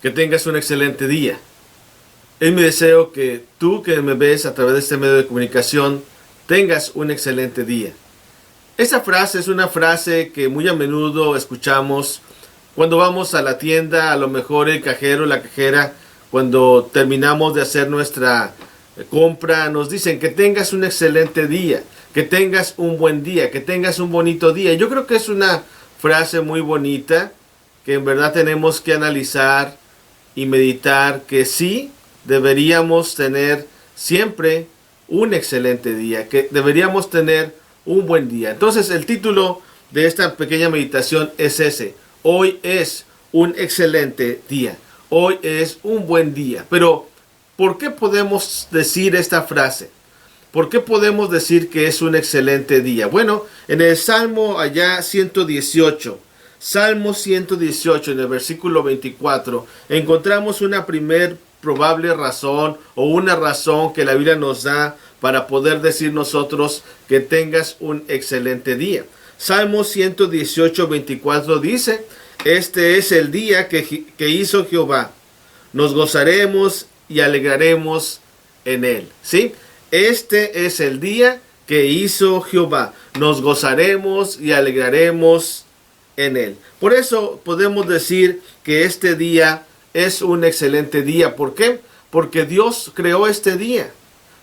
Que tengas un excelente día. Es mi deseo que tú que me ves a través de este medio de comunicación tengas un excelente día. Esta frase es una frase que muy a menudo escuchamos cuando vamos a la tienda, a lo mejor el cajero, la cajera, cuando terminamos de hacer nuestra compra, nos dicen que tengas un excelente día, que tengas un buen día, que tengas un bonito día. Yo creo que es una frase muy bonita que en verdad tenemos que analizar y meditar que sí deberíamos tener siempre un excelente día, que deberíamos tener un buen día. Entonces el título de esta pequeña meditación es ese: hoy es un excelente día, hoy es un buen día. Pero ¿por qué podemos decir esta frase? ¿Por qué podemos decir que es un excelente día? Bueno, en el Salmo allá 118, Salmo 118, en el versículo 24, encontramos una primer probable razón o una razón que la Biblia nos da para poder decir nosotros que tengas un excelente día. Salmo 118, 24 dice: este es el día que hizo Jehová, nos gozaremos y alegraremos en él. ¿Sí? Este es el día que hizo Jehová, nos gozaremos y alegraremos en él. Por eso podemos decir que este día es un excelente día. ¿Por qué? Porque Dios creó este día.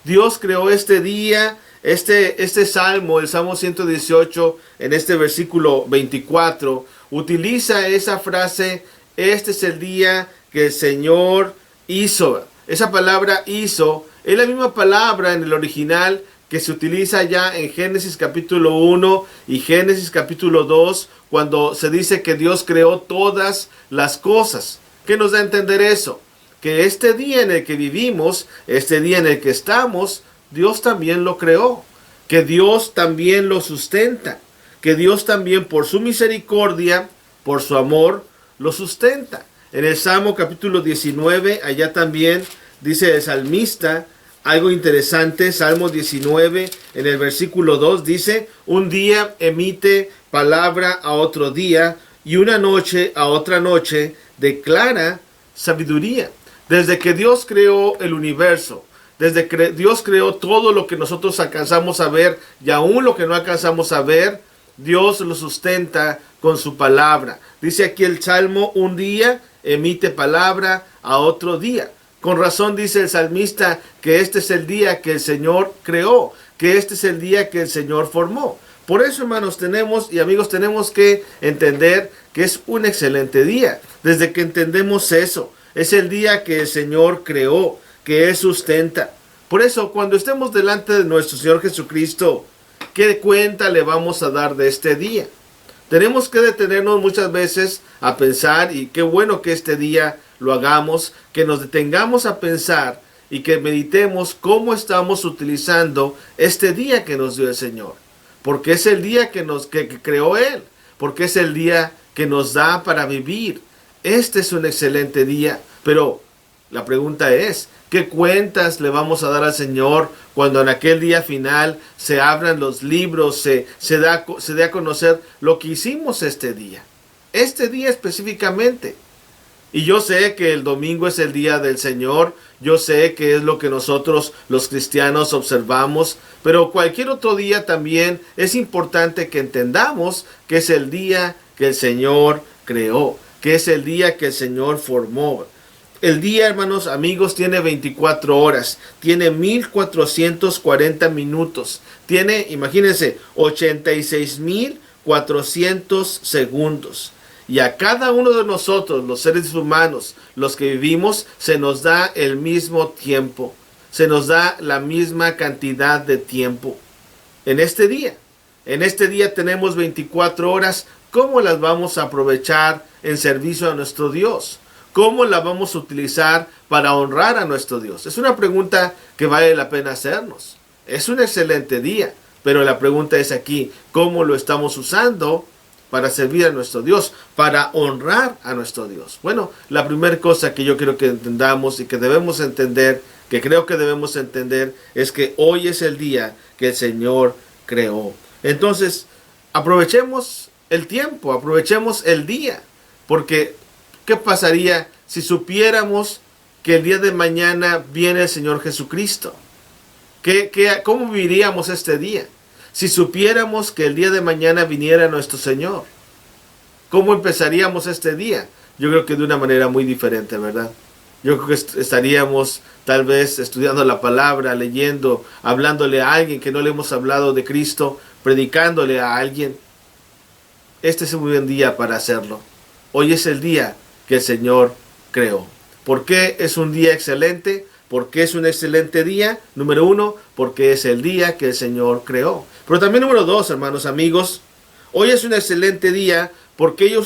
Dios creó este día. Este salmo, el Salmo 118, en este versículo 24, utiliza esa frase: este es el día que el Señor hizo. Esa palabra hizo es la misma palabra en el original que se utiliza ya en Génesis capítulo 1 y Génesis capítulo 2, cuando se dice que Dios creó todas las cosas. ¿Qué nos da a entender eso? Que este día en el que vivimos, este día en el que estamos, Dios también lo creó, que Dios también lo sustenta, que Dios también por su misericordia, por su amor, lo sustenta. En el Salmo capítulo 19, allá también dice el salmista algo interesante. Salmo 19, en el versículo 2 dice: un día emite palabra a otro día, y una noche a otra noche declara sabiduría. Desde que Dios creó el universo, desde que Dios creó todo lo que nosotros alcanzamos a ver y aún lo que no alcanzamos a ver, Dios lo sustenta con su palabra. Dice aquí el Salmo: un día emite palabra a otro día. Con razón dice el salmista que este es el día que el Señor creó, que este es el día que el Señor formó. Por eso, hermanos, tenemos y amigos, tenemos que entender que es un excelente día. Desde que entendemos eso, es el día que el Señor creó, que Él sustenta. Por eso, cuando estemos delante de nuestro Señor Jesucristo, ¿qué cuenta le vamos a dar de este día? Tenemos que detenernos muchas veces a pensar, y qué bueno que este día lo hagamos, que nos detengamos a pensar y que meditemos cómo estamos utilizando este día que nos dio el Señor. Porque es el día que creó Él, porque es el día que nos da para vivir. Este es un excelente día, pero la pregunta es: ¿qué cuentas le vamos a dar al Señor cuando en aquel día final se abran los libros, se dé a conocer lo que hicimos este día? Este día específicamente. Y yo sé que el domingo es el día del Señor, yo sé que es lo que nosotros los cristianos observamos, pero cualquier otro día también es importante que entendamos que es el día que el Señor creó, que es el día que el Señor formó. El día, hermanos, amigos, tiene 24 horas, tiene 1440 minutos, tiene, imagínense, 86,400 segundos. Y a cada uno de nosotros, los seres humanos, los que vivimos, se nos da el mismo tiempo. Se nos da la misma cantidad de tiempo. En este día tenemos 24 horas. ¿Cómo las vamos a aprovechar en servicio a nuestro Dios? ¿Cómo la vamos a utilizar para honrar a nuestro Dios? Es una pregunta que vale la pena hacernos. Es un excelente día, pero la pregunta es aquí: ¿cómo lo estamos usando para servir a nuestro Dios, para honrar a nuestro Dios? Bueno, la primera cosa que yo quiero que entendamos y que debemos entender, que creo que debemos entender, es que hoy es el día que el Señor creó. Entonces, aprovechemos el tiempo, aprovechemos el día, porque qué pasaría si supiéramos que el día de mañana viene el Señor Jesucristo? ¿Cómo viviríamos este día? Si supiéramos que el día de mañana viniera nuestro Señor, ¿cómo empezaríamos este día? Yo creo que de una manera muy diferente, ¿verdad? Yo creo que estaríamos tal vez estudiando la palabra, leyendo, hablándole a alguien que no le hemos hablado de Cristo, predicándole a alguien. Este es un buen día para hacerlo. Hoy es el día que el Señor creó. ¿Por qué es un día excelente? ¿Por qué es un excelente día? Número 1, porque es el día que el Señor creó. Pero también número 2, hermanos, amigos, hoy es un excelente día porque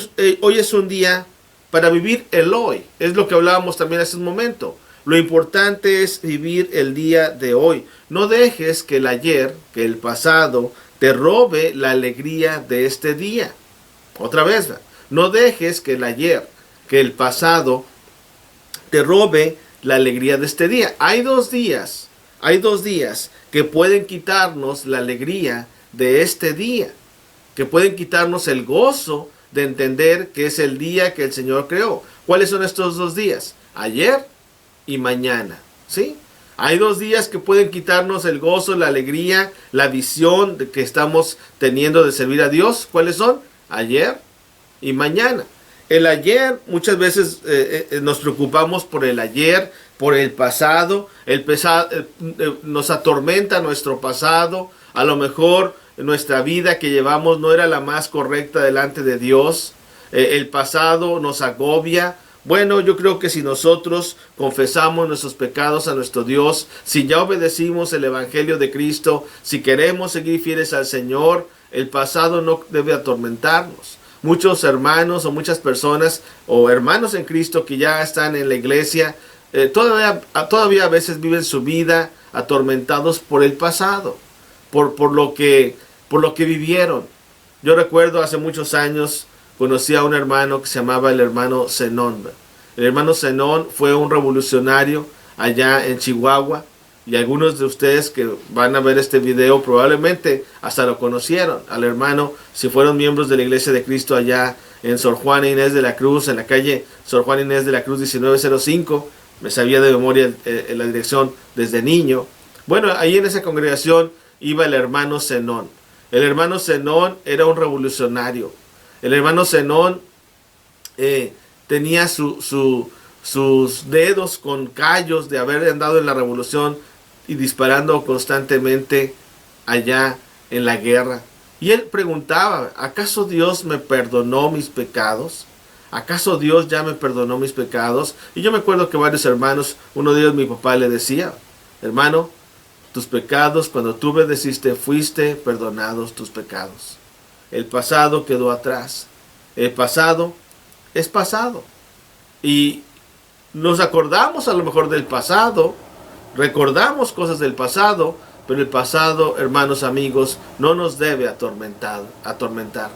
hoy es un día para vivir el hoy. Es lo que hablábamos también hace un momento. Lo importante es vivir el día de hoy. No dejes que el ayer, que el pasado, te robe la alegría de este día. Otra vez, no dejes que el ayer, que el pasado, te robe la alegría de este día. Hay dos días que pueden quitarnos la alegría de este día, que pueden quitarnos el gozo de entender que es el día que el Señor creó. ¿Cuáles son estos dos días? Ayer y mañana, ¿sí? Hay 2 días que pueden quitarnos el gozo, la alegría, la visión de que estamos teniendo de servir a Dios. ¿Cuáles son? Ayer y mañana. El ayer, muchas veces nos preocupamos por el ayer, por el pasado. Nos atormenta nuestro pasado. A lo mejor nuestra vida que llevamos no era la más correcta delante de Dios. El pasado nos agobia. Bueno, yo creo que si nosotros confesamos nuestros pecados a nuestro Dios, si ya obedecimos el Evangelio de Cristo, si queremos seguir fieles al Señor, el pasado no debe atormentarnos. Muchos hermanos o muchas personas o hermanos en Cristo que ya están en la iglesia, todavía a veces viven su vida atormentados por el pasado, por lo que vivieron. Yo recuerdo hace muchos años, conocí a un hermano que se llamaba el hermano Zenón. El hermano Zenón fue un revolucionario allá en Chihuahua. Y algunos de ustedes que van a ver este video probablemente hasta lo conocieron. Al hermano, si fueron miembros de la Iglesia de Cristo allá en Sor Juana Inés de la Cruz, en la calle Sor Juana Inés de la Cruz 1905. Me sabía de memoria la dirección desde niño. Bueno, ahí en esa congregación iba el hermano Zenón. El hermano Zenón era un revolucionario. El hermano Zenón tenía sus dedos con callos de haber andado en la revolución y disparando constantemente allá en la guerra. Y él preguntaba, ¿acaso Dios me perdonó mis pecados? ¿Acaso Dios ya me perdonó mis pecados? Y yo me acuerdo que varios hermanos, uno de ellos mi papá le decía, hermano, tus pecados cuando tú obedeciste fuiste perdonados tus pecados. El pasado quedó atrás. El pasado es pasado. Y nos acordamos a lo mejor del pasado, recordamos cosas del pasado, pero el pasado, hermanos, amigos, no nos debe atormentar.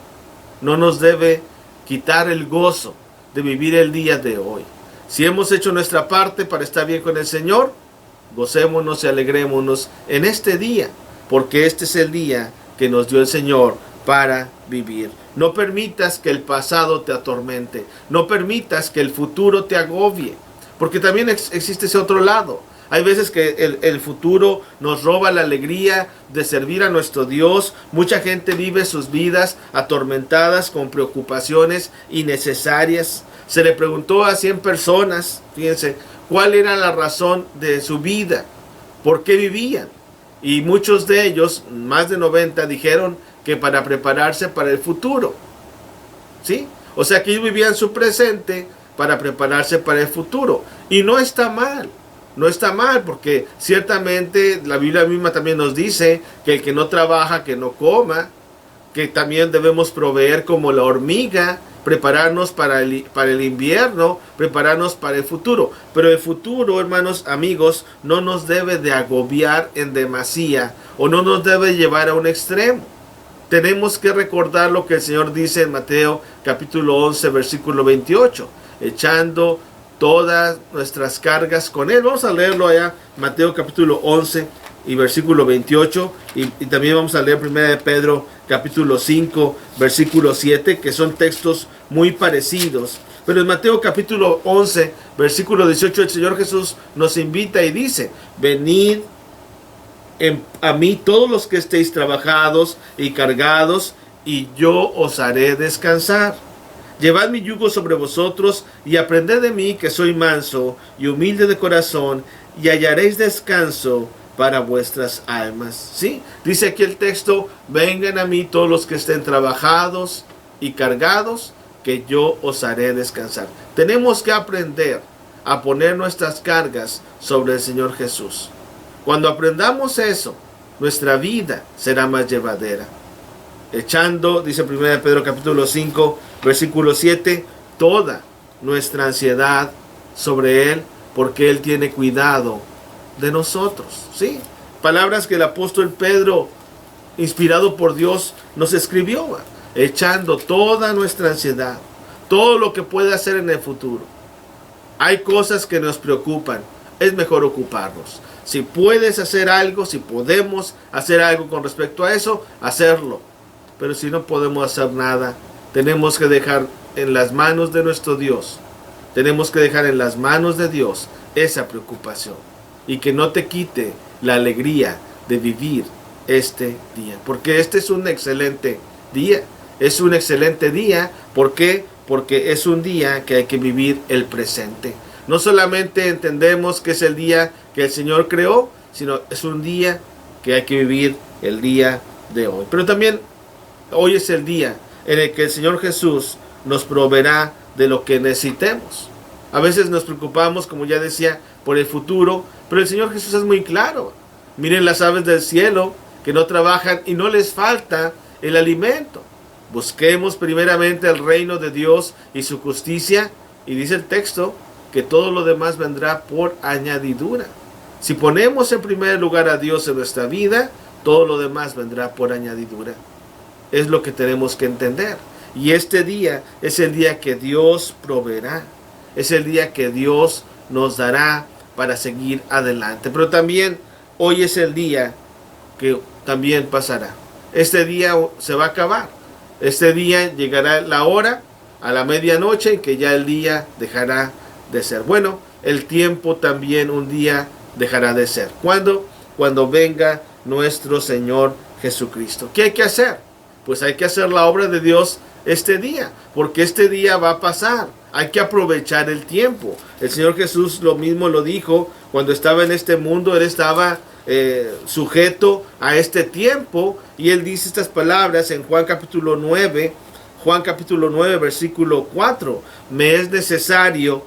No nos debe quitar el gozo de vivir el día de hoy. Si hemos hecho nuestra parte para estar bien con el Señor, gocémonos y alegrémonos en este día, porque este es el día que nos dio el Señor para vivir. No permitas que el pasado te atormente. No permitas que el futuro te agobie. Porque también existe ese otro lado. Hay veces que el futuro nos roba la alegría de servir a nuestro Dios. Mucha gente vive sus vidas atormentadas con preocupaciones innecesarias. Se le preguntó a 100 personas, fíjense, cuál era la razón de su vida, por qué vivían. Y muchos de ellos, más de 90, dijeron que para prepararse para el futuro. ¿Sí? O sea que ellos vivían su presente para prepararse para el futuro. Y no está mal. No está mal, porque ciertamente la Biblia misma también nos dice que el que no trabaja, que no coma, que también debemos proveer como la hormiga, prepararnos para el invierno, prepararnos para el futuro. Pero el futuro, hermanos, amigos, no nos debe de agobiar en demasía o no nos debe llevar a un extremo. Tenemos que recordar lo que el Señor dice en Mateo capítulo 11, versículo 28, echando todas nuestras cargas con Él. Vamos a leerlo allá, Mateo capítulo 11 y versículo 28, y también vamos a leer 1 de Pedro capítulo 5, versículo 7, que son textos muy parecidos, Pero en Mateo capítulo 11, versículo 18, el Señor Jesús nos invita y dice, venid a mí todos los que estéis trabajados y cargados, y yo os haré descansar. Llevad mi yugo sobre vosotros y aprended de mí, que soy manso y humilde de corazón, y hallaréis descanso para vuestras almas. ¿Sí? Dice aquí el texto, vengan a mí todos los que estén trabajados y cargados, que yo os haré descansar. Tenemos que aprender a poner nuestras cargas sobre el Señor Jesús. Cuando aprendamos eso, nuestra vida será más llevadera. Echando, dice 1 Pedro capítulo 5, versículo 7, toda nuestra ansiedad sobre Él, porque Él tiene cuidado de nosotros. ¿Sí? Palabras que el apóstol Pedro, inspirado por Dios, nos escribió. Echando toda nuestra ansiedad, todo lo que puede hacer en el futuro. Hay cosas que nos preocupan, es mejor ocuparnos. Si puedes hacer algo, si podemos hacer algo con respecto a eso, hacerlo. Pero si no podemos hacer nada, tenemos que dejar en las manos de nuestro Dios. Tenemos que dejar en las manos de Dios esa preocupación. Y que no te quite la alegría de vivir este día. Porque este es un excelente día. Es un excelente día. ¿Por qué? Porque es un día que hay que vivir el presente. No solamente entendemos que es el día que el Señor creó, sino es un día que hay que vivir el día de hoy. Pero también hoy es el día en el que el Señor Jesús nos proveerá de lo que necesitemos. A veces nos preocupamos, como ya decía, por el futuro, pero el Señor Jesús es muy claro. Miren las aves del cielo que no trabajan y no les falta el alimento. Busquemos primeramente el reino de Dios y su justicia, y dice el texto que todo lo demás vendrá por añadidura. Si ponemos en primer lugar a Dios en nuestra vida, todo lo demás vendrá por añadidura. Es lo que tenemos que entender. Y este día es el día que Dios proveerá. Es el día que Dios nos dará para seguir adelante. Pero también hoy es el día que también pasará. Este día se va a acabar. Este día llegará la hora, a la medianoche, en que ya el día dejará de ser. Bueno, el tiempo también un día dejará de ser. ¿Cuándo? Cuando venga nuestro Señor Jesucristo. ¿Qué hay que hacer? Pues hay que hacer la obra de Dios este día, porque este día va a pasar. Hay que aprovechar el tiempo. El Señor Jesús lo mismo lo dijo cuando estaba en este mundo. Él estaba sujeto a este tiempo, y Él dice estas palabras en Juan capítulo 9, versículo 4. Me es necesario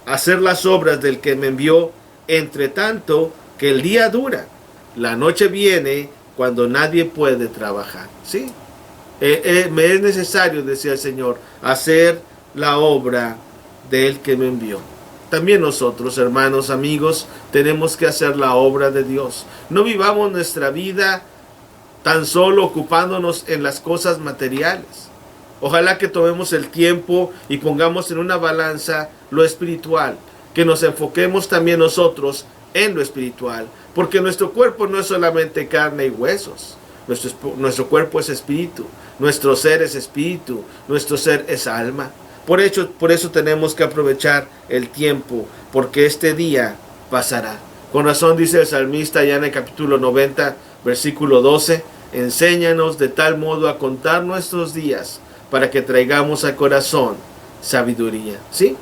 hacer las obras del que me envió, entre tanto que el día dura. La noche viene cuando nadie puede trabajar. ¿Sí? Me es necesario, decía el Señor, hacer la obra del que me envió. También nosotros, hermanos, amigos, tenemos que hacer la obra de Dios. No vivamos nuestra vida tan solo ocupándonos en las cosas materiales. Ojalá que tomemos el tiempo y pongamos en una balanza lo espiritual, que nos enfoquemos también nosotros en lo espiritual, porque nuestro cuerpo no es solamente carne y huesos. Nuestro cuerpo es espíritu, nuestro ser es espíritu, nuestro ser es alma. Por eso tenemos que aprovechar el tiempo, porque este día pasará. Con razón dice el salmista ya en el capítulo 90, versículo 12, enséñanos de tal modo a contar nuestros días, para que traigamos al corazón sabiduría. ¿Sí?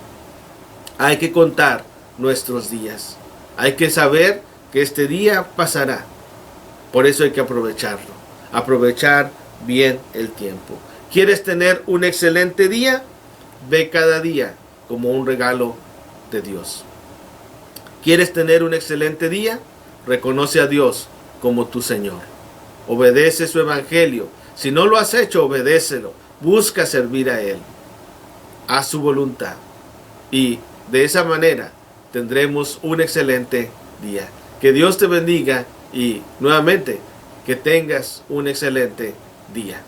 Hay que contar nuestros días. Hay que saber que este día pasará. Por eso hay que aprovecharlo. Aprovechar bien el tiempo. ¿Quieres tener un excelente día? Ve cada día como un regalo de Dios. ¿Quieres tener un excelente día? Reconoce a Dios como tu Señor. Obedece su evangelio. Si no lo has hecho, obedécelo. Busca servir a Él. Haz su voluntad. Y de esa manera tendremos un excelente día. Que Dios te bendiga y nuevamente que tengas un excelente día.